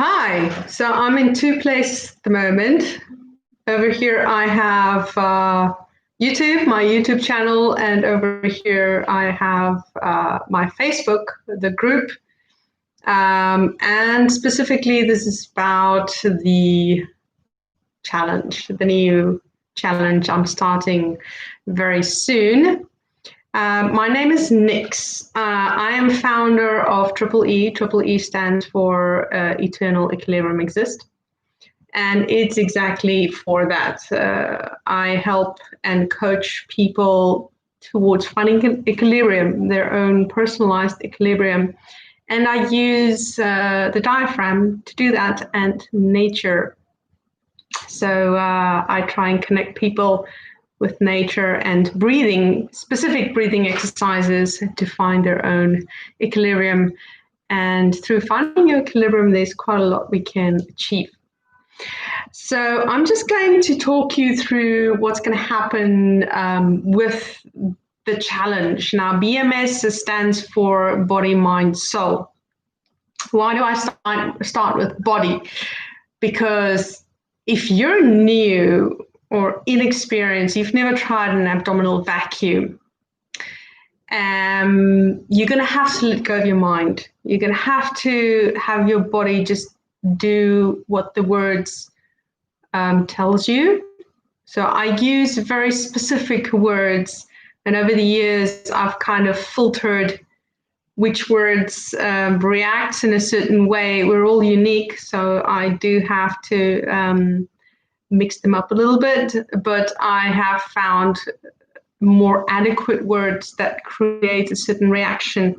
Hi, so I'm in two places at the moment. Over here I have YouTube, my YouTube channel, and over here I have my Facebook, the group. And specifically, this is about the challenge, the new challenge I'm starting very soon. My name is Nix. I am founder of Triple E. Triple E stands for Eternal Equilibrium Exist. And it's exactly for that. I help and coach people towards finding equilibrium, their own personalized equilibrium. And I use the diaphragm to do that and nature. So I try and connect people with nature and breathing, specific breathing exercises to find their own equilibrium. And through finding your equilibrium, there's quite a lot we can achieve. So I'm just going to talk you through what's going to happen with the challenge. Now, BMS stands for body, mind, soul. Why do I start with body? Because if you're new or inexperienced, you've never tried an abdominal vacuum, you're going to have to let go of your mind. You're going to have your body just do what the words tells you. So I use very specific words, and over the years I've kind of filtered which words react in a certain way. We're all unique, so I do have to mix them up a little bit, but I have found more adequate words that create a certain reaction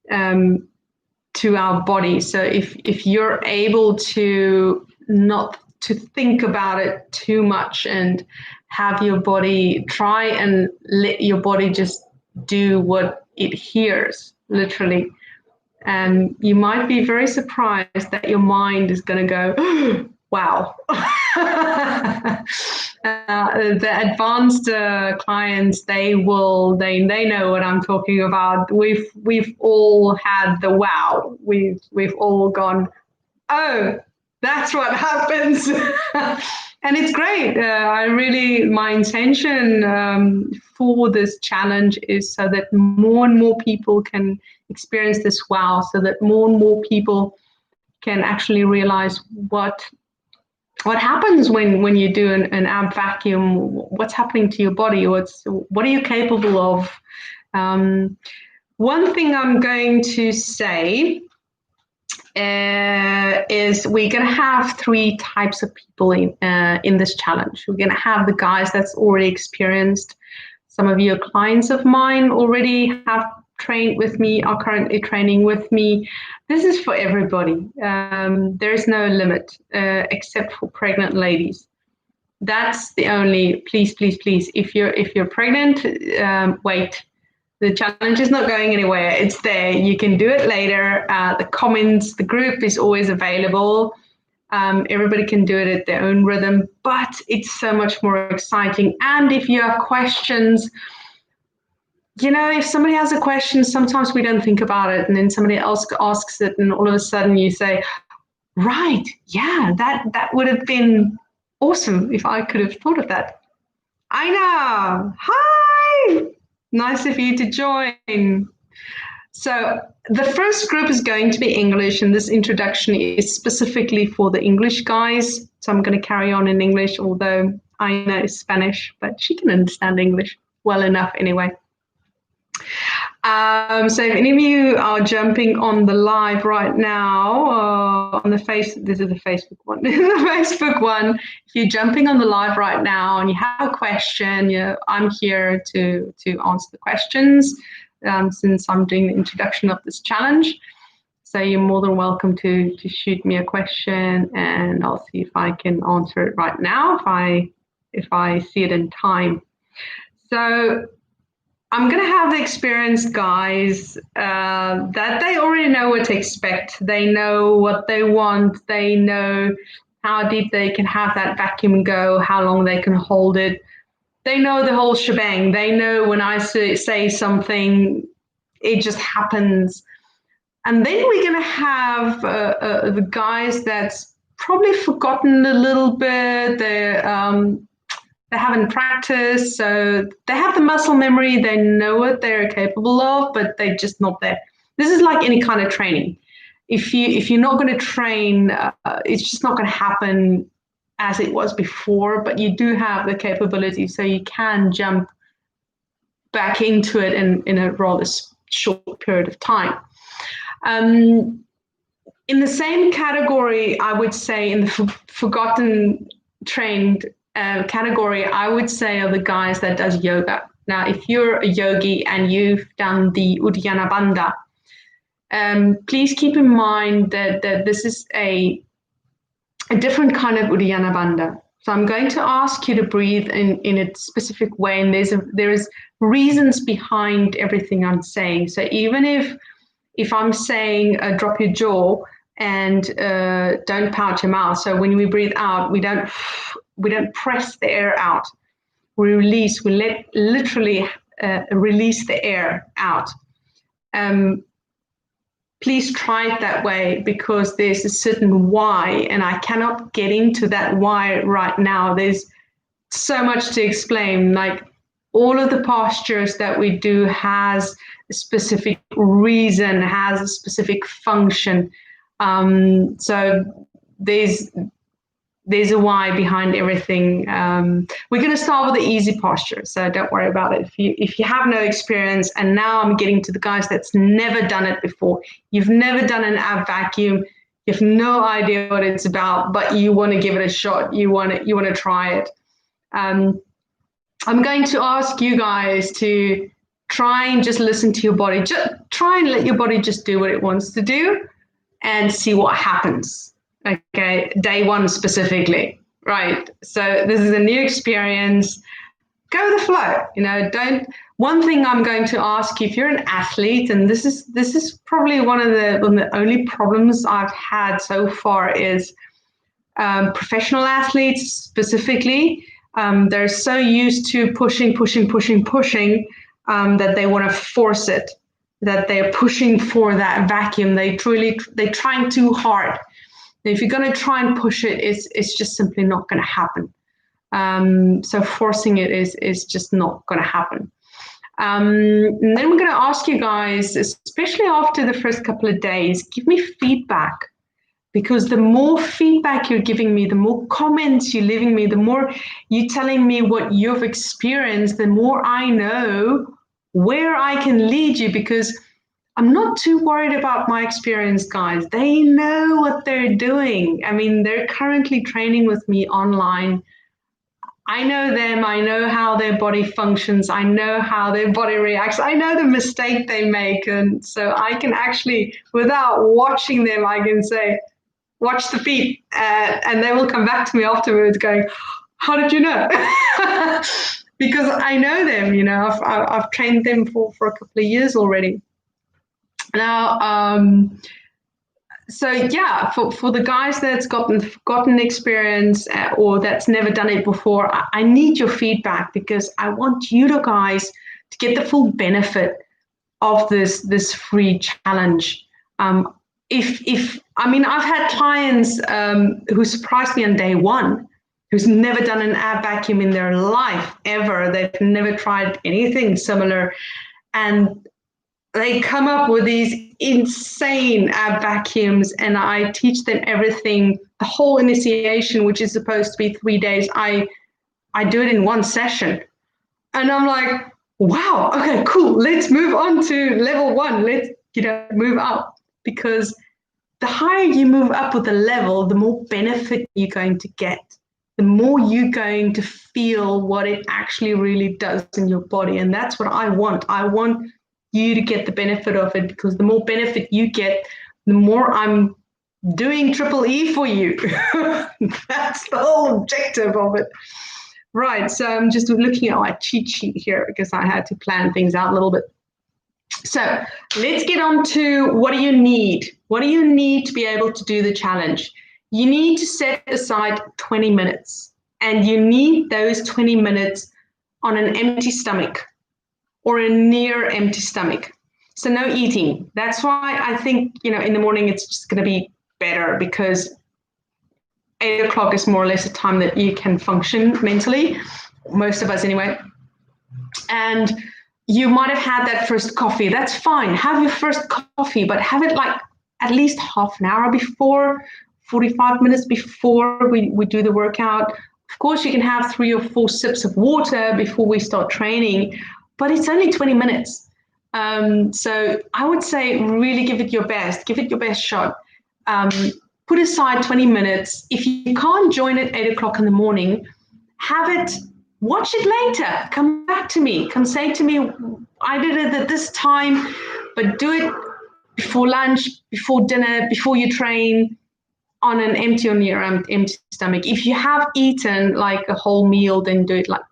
to our body. So if you're able to not to think about it too much and have your body try and let your body just do what it hears, literally. And you might be very surprised that your mind is going to go, wow. The advanced clients, they know what I'm talking about. We've all had the wow. We've all gone, oh, that's what happens. And it's great. My intention for this challenge is so that more and more people can experience this wow, so that more and more people can actually realize what happens when you do an ab vacuum, what's happening to your body, what are you capable of. One thing I'm going to say is we're going to have three types of people in this challenge. We're going to have the guys that's already experienced. Some of your clients of mine already have trained with me, are currently training with me. This is for everybody. There is no limit except for pregnant ladies. That's the only, please. If you're pregnant, wait. The challenge is not going anywhere. It's there. You can do it later. The group is always available. Everybody can do it at their own rhythm, but it's so much more exciting. And if you have questions, if somebody has a question, sometimes we don't think about it, and then somebody else asks it, and all of a sudden you say, right, yeah, that would have been awesome if I could have thought of that. I know. Hi. Nice of you to join. So the first group is going to be English, and this introduction is specifically for the English guys. So I'm going to carry on in English, although I know Spanish, but she can understand English well enough anyway. So if any of you are jumping on the live right now, this is the Facebook one. This is the Facebook one. If you're jumping on the live right now and you have a question, I'm here to answer the questions since I'm doing the introduction of this challenge. So you're more than welcome to shoot me a question, and I'll see if I can answer it right now if I see it in time. So I'm going to have the experienced guys that they already know what to expect. They know what they want. They know how deep they can have that vacuum go, how long they can hold it. They know the whole shebang. They know when I say something, it just happens. And then we're going to have the guys that's probably forgotten a little bit. They haven't practiced, so they have the muscle memory. They know what they're capable of, but they're just not there. This is like any kind of training. If you're not going to train, it's just not going to happen as it was before. But you do have the capability, so you can jump back into it in a rather short period of time. In the same category, I would say in the forgotten trained category, I would say are the guys that does yoga. Now, if you're a yogi and you've done the Uddiyana Bandha, please keep in mind that this is a different kind of Uddiyana Bandha. So I'm going to ask you to breathe in a specific way, and there is reasons behind everything I'm saying. So even if I'm saying drop your jaw and don't pout your mouth. So when we breathe out, we don't press the air out. We release. We literally release the air out. Please try it that way, because there's a certain why, and I cannot get into that why right now. There's so much to explain. Like, all of the postures that we do has a specific reason, has a specific function. So there's a why behind everything. We're going to start with the easy posture, so don't worry about it. If you have no experience, and now I'm getting to the guys that's never done it before. You've never done an ab vacuum. You have no idea what it's about, but you want to give it a shot. You want to try it. I'm going to ask you guys to try and just listen to your body. Just try and let your body just do what it wants to do and see what happens. Okay, day one specifically, right? So this is a new experience. Go with the flow. One thing I'm going to ask you, if you're an athlete, and this is probably one of the only problems I've had so far is professional athletes specifically. They're so used to pushing that they want to force it, that they're pushing for that vacuum. They're trying too hard. If you're going to try and push it, it's just simply not going to happen. So forcing it is just not going to happen. And then we're going to ask you guys, especially after the first couple of days, give me feedback. Because the more feedback you're giving me, the more comments you're leaving me, the more you're telling me what you've experienced, the more I know where I can lead you, because I'm not too worried about my experienced guys. They know what they're doing. I mean, they're currently training with me online. I know them. I know how their body functions. I know how their body reacts. I know the mistake they make. And so I can actually, without watching them, I can say, watch the feet, and they will come back to me afterwards going, how did you know? Because I know them, I've trained them for a couple of years already. Now, so yeah, for the guys that's gotten experience or that's never done it before, I need your feedback, because I want you guys to get the full benefit of this free challenge. I've had clients who surprised me on day one, who's never done an ab vacuum in their life ever. They've never tried anything similar. And they come up with these insane ab vacuums, and I teach them everything, the whole initiation, which is supposed to be 3 days. I do it in one session. And I'm like, wow, okay, cool. Let's move on to level one. Let's, move up. Because the higher you move up with the level, the more benefit you're going to get, the more you're going to feel what it actually really does in your body. And that's what I want. I want you to get the benefit of it, because the more benefit you get, the more I'm doing triple E for you. That's the whole objective of it. Right, so I'm just looking at my cheat sheet here, because I had to plan things out a little bit. So let's get on to, what do you need? What do you need to be able to do the challenge? You need to set aside 20 minutes, and you need those 20 minutes on an empty stomach or a near empty stomach. So no eating. That's why I think, in the morning it's just going to be better, because 8 o'clock is more or less a time that you can function mentally, most of us anyway. And you might have had that first coffee. That's fine. Have your first coffee, but have it like at least half an hour before, 45 minutes before we do the workout. Of course, you can have 3 or 4 sips of water before we start training, but it's only 20 minutes. So I would say really give it your best shot. Put aside 20 minutes. If you can't join at 8 o'clock in the morning, watch it later. Come back to me. Come say to me, I did it at this time, but do it before lunch, before dinner, before you train, on your empty stomach. If you have eaten like a whole meal, then do it like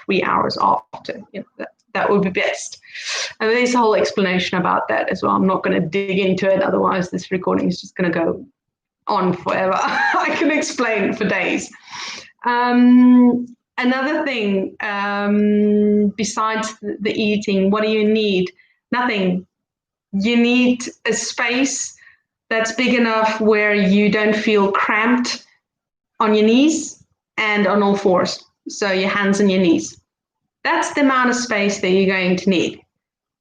3 hours after. That would be best. And there's a whole explanation about that as well. I'm not going to dig into it, otherwise this recording is just going to go on forever. I can explain for days. Another thing, besides the eating, what do you need? Nothing. You need a space that's big enough where you don't feel cramped on your knees and on all fours. So your hands and your knees. That's the amount of space that you're going to need.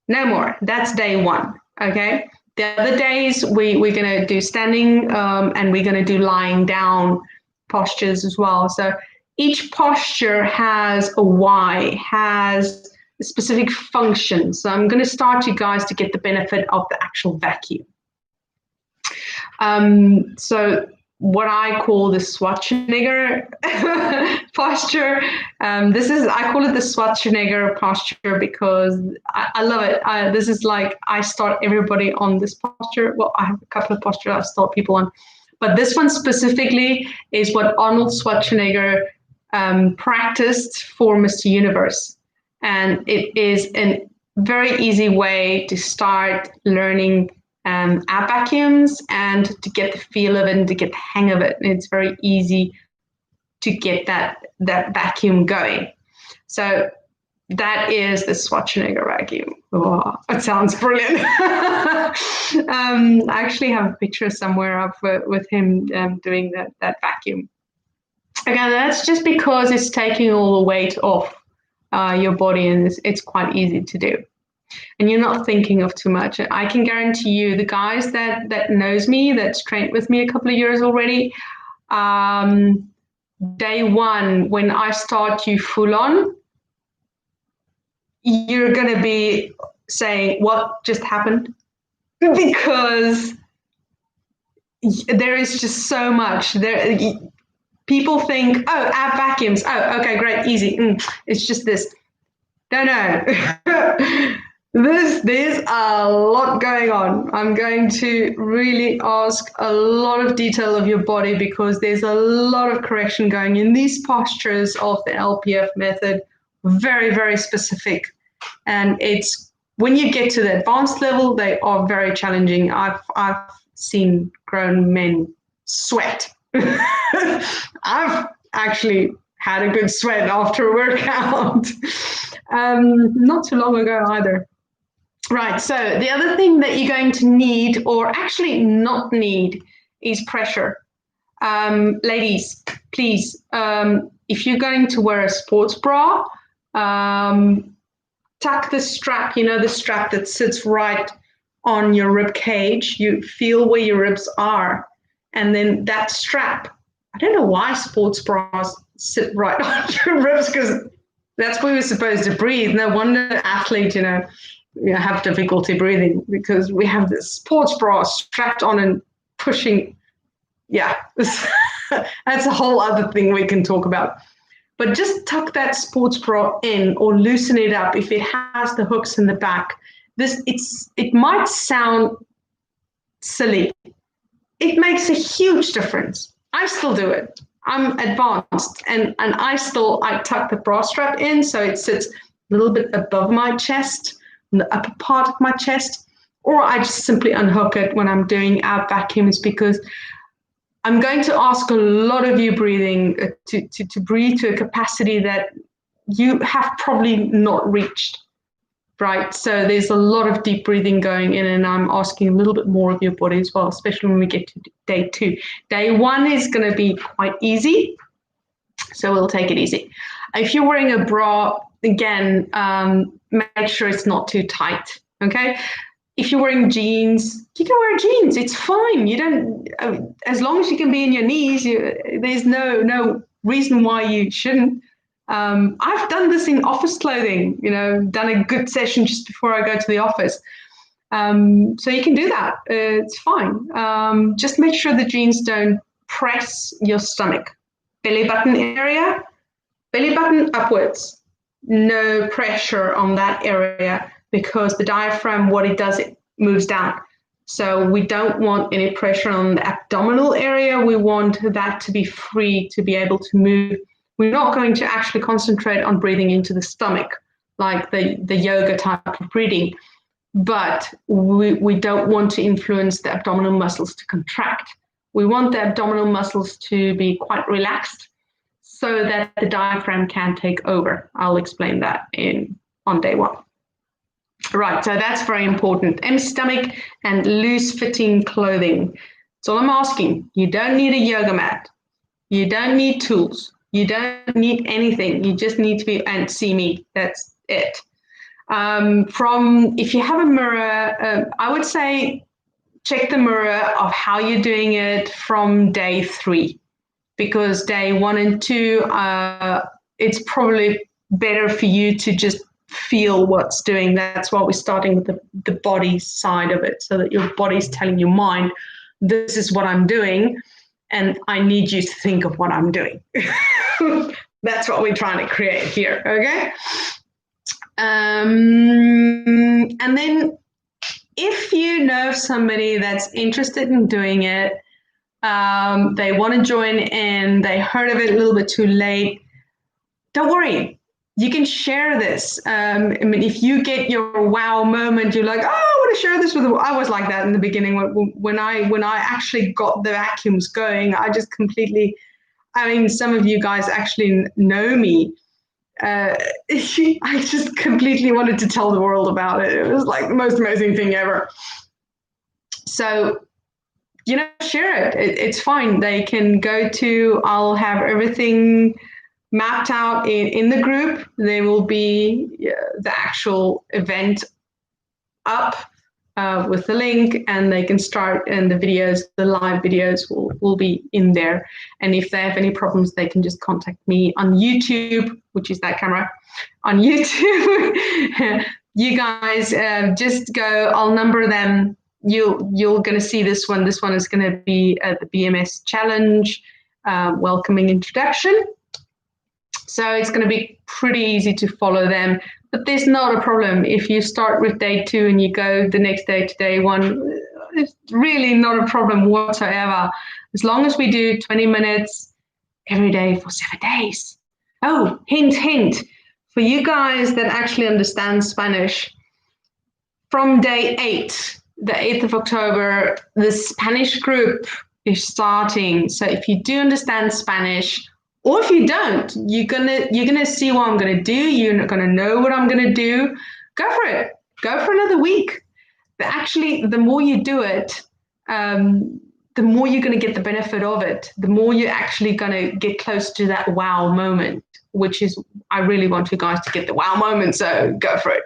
No more. That's day one. Okay. The other days we're going to do standing, and we're going to do lying down postures as well. So each posture has a why, has a specific function. So I'm going to start you guys to get the benefit of the actual vacuum. So what I call the Schwarzenegger posture. I call it the Schwarzenegger posture because I love it. This is like, I start everybody on this posture. Well, I have a couple of postures I start people on, but this one specifically is what Arnold Schwarzenegger practiced for Mr. Universe. And it is a very easy way to start learning ab vacuums and to get the feel of it and to get the hang of it. And it's very easy to get that vacuum going. So that is the Schwarzenegger vacuum. Oh, it sounds brilliant. I actually have a picture somewhere of with him doing that vacuum. Again, that's just because it's taking all the weight off your body, and it's quite easy to do. And you're not thinking of too much. I can guarantee you, the guys that knows me, that's trained with me a couple of years already, day one, when I start you full on, you're going to be saying, what just happened? Because there is just so much there. People think, oh, ab vacuums. Oh, okay, great, easy. It's just this. No. There's a lot going on. I'm going to really ask a lot of detail of your body because there's a lot of correction going in these postures of the LPF method. Very, very specific. And it's when you get to the advanced level, they are very challenging. I've seen grown men sweat. I've actually had a good sweat after a workout. Not too long ago either. Right, so the other thing that you're going to need, or actually not need, is pressure. Ladies, please, if you're going to wear a sports bra, tuck the strap, the strap that sits right on your rib cage. You feel where your ribs are. And then that strap, I don't know why sports bras sit right on your ribs, because that's where we're supposed to breathe. No wonder athletes, have difficulty breathing, because we have this sports bra strapped on and pushing. Yeah, that's a whole other thing we can talk about. But just tuck that sports bra in or loosen it up if it has the hooks in the back. It might sound silly. It makes a huge difference. I still do it. I'm advanced, and I tuck the bra strap in so it sits a little bit above my chest, in the upper part of my chest, or I just simply unhook it when I'm doing ab vacuums, because I'm going to ask a lot of you breathing to breathe to a capacity that you have probably not reached. right? So there's a lot of deep breathing going in, and I'm asking a little bit more of your body as well, especially when we get to day 2. Day 1 is going to be quite easy, so we'll take it easy. If you're wearing a bra, again, make sure it's not too tight, okay? If you're wearing jeans, you can wear jeans. It's fine. You don't, as long as you can be in your knees, there's no reason why you shouldn't. I've done this in office clothing, done a good session just before I go to the office. So you can do that. It's fine. Just make sure the jeans don't press your stomach. Belly button area, belly button upwards. No pressure on that area, because the diaphragm, what it does, it moves down. So we don't want any pressure on the abdominal area. We want that to be free, to be able to move. We're not going to actually concentrate on breathing into the stomach, like the yoga type of breathing. But we don't want to influence the abdominal muscles to contract. We want the abdominal muscles to be quite relaxed so that the diaphragm can take over. I'll explain that on day 1. Right, so that's very important. Empty stomach and loose-fitting clothing. That's all I'm asking. You don't need a yoga mat. You don't need tools. You don't need anything. You just need to be and see me. That's it. If you have a mirror, I would say check the mirror of how you're doing it from day 3, because day 1 and 2, it's probably better for you to just feel what's doing. That's why we're starting with the body side of it, so that your body's telling your mind, this is what I'm doing, and I need you to think of what I'm doing. That's what we're trying to create here, okay? And then if you know somebody that's interested in doing it, they want to join in, they heard of it a little bit too late, don't worry. You can share this. I mean, if you get your wow moment, you're like, oh, I want to share this with them. I was like that in the beginning. When I actually got the vacuums going, I just completely, I mean, some of you guys actually know me. I just completely wanted to tell the world about it. It was like the most amazing thing ever. So, share it. It's fine. They can go to, I'll have everything mapped out in the group. There will be the actual event up with the link, and they can start, and the live videos will be in there. And if they have any problems, they can just contact me on YouTube, which is that camera on YouTube. You guys just go, I'll number them. You're going to see this one. This one is going to be the BMS challenge, welcoming introduction. So it's going to be pretty easy to follow them, but there's not a problem. If you start with day 2 and you go the next day to day 1, it's really not a problem whatsoever. As long as we do 20 minutes every day for 7 days. Oh, hint, for you guys that actually understand Spanish, from day 8, the 8th of October, the Spanish group is starting. So if you do understand Spanish, or if you don't, you're gonna see what I'm gonna do. You're gonna know what I'm gonna do. Go for it. Go for another week. But actually, the more you do it, the more you're gonna get the benefit of it. The more you're actually gonna get close to that wow moment, which is, I really want you guys to get the wow moment. So go for it.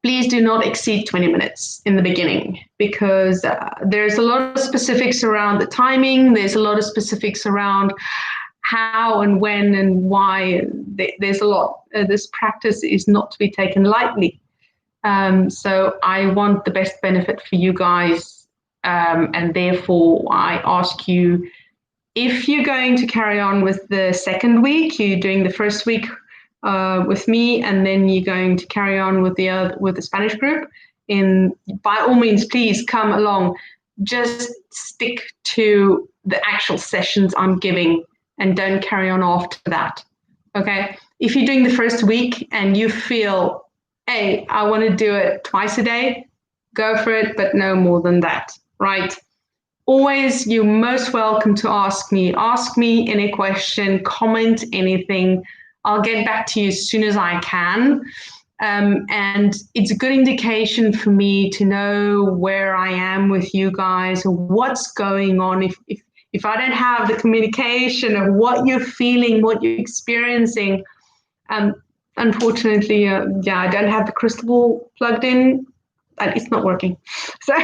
Please do not exceed 20 minutes in the beginning, because there's a lot of specifics around the timing. There's a lot of specifics around how and when and why. There's a lot. This practice is not to be taken lightly. So I want the best benefit for you guys. And therefore, I ask you, if you're going to carry on with the second week, you're doing the first week with me, and then you're going to carry on with the Spanish group, by all means, please come along. Just stick to the actual sessions I'm giving and don't carry on after that. Okay? If you're doing the first week and you feel, hey, I want to do it twice a day, go for it, but no more than that, right? Always, you're most welcome to ask me any question, comment anything. I'll get back to you as soon as I can. And it's a good indication for me to know where I am with you guys, what's going on. If I don't have the communication of what you're feeling, what you're experiencing, unfortunately, I don't have the crystal ball plugged in. It's not working. So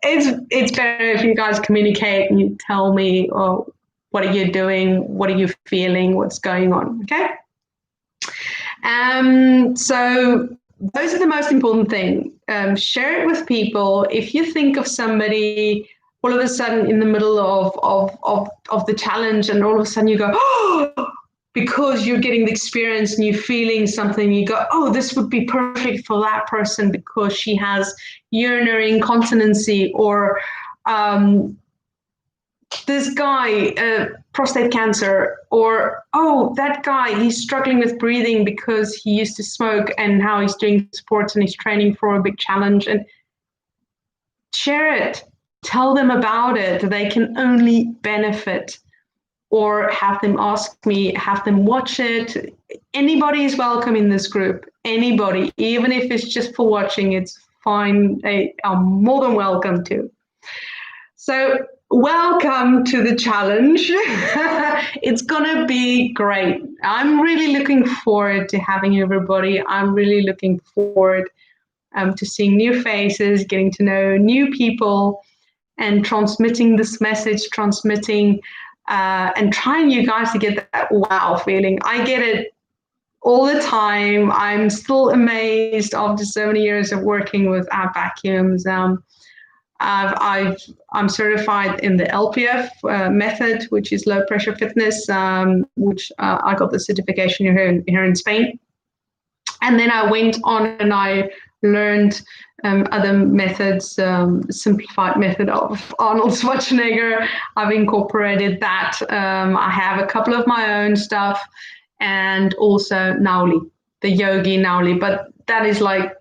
it's better if you guys communicate and you tell me, oh, what are you doing? What are you feeling? What's going on? Okay. So those are the most important thing. Share it with people. If you think of somebody all of a sudden in the middle of the challenge, and all of a sudden you go, oh, because you're getting the experience and you're feeling something, you go, oh, this would be perfect for that person because she has urinary incontinency, or this guy, prostate cancer, or, oh, that guy, he's struggling with breathing because he used to smoke and now he's doing sports and he's training for a big challenge. And share it, tell them about it. They can only benefit, or have them ask me, have them watch it. Anybody is welcome in this group. Anybody, even if it's just for watching, it's fine. They are more than welcome to. So welcome to the challenge. It's gonna be great. I'm really looking forward to having everybody. I'm really looking forward to seeing new faces, getting to know new people, and transmitting this message, and trying you guys to get that wow feeling. I get it all the time. I'm still amazed after so many years of working with our vacuums. I'm certified in the LPF method, which is low pressure fitness, which I got the certification here in Spain. And then I went on and I learned other methods, simplified method of Arnold Schwarzenegger. I've incorporated that. I have a couple of my own stuff, and also Nauli, the yogi Nauli, but that is like,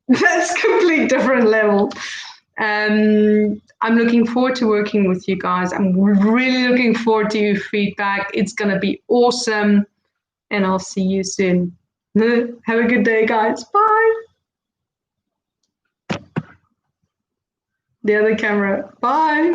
that's complete different level. I'm looking forward to working with you guys. I'm really looking forward to your feedback. It's going to be awesome, and I'll see you soon. Have a good day, guys. Bye. The other camera. Bye.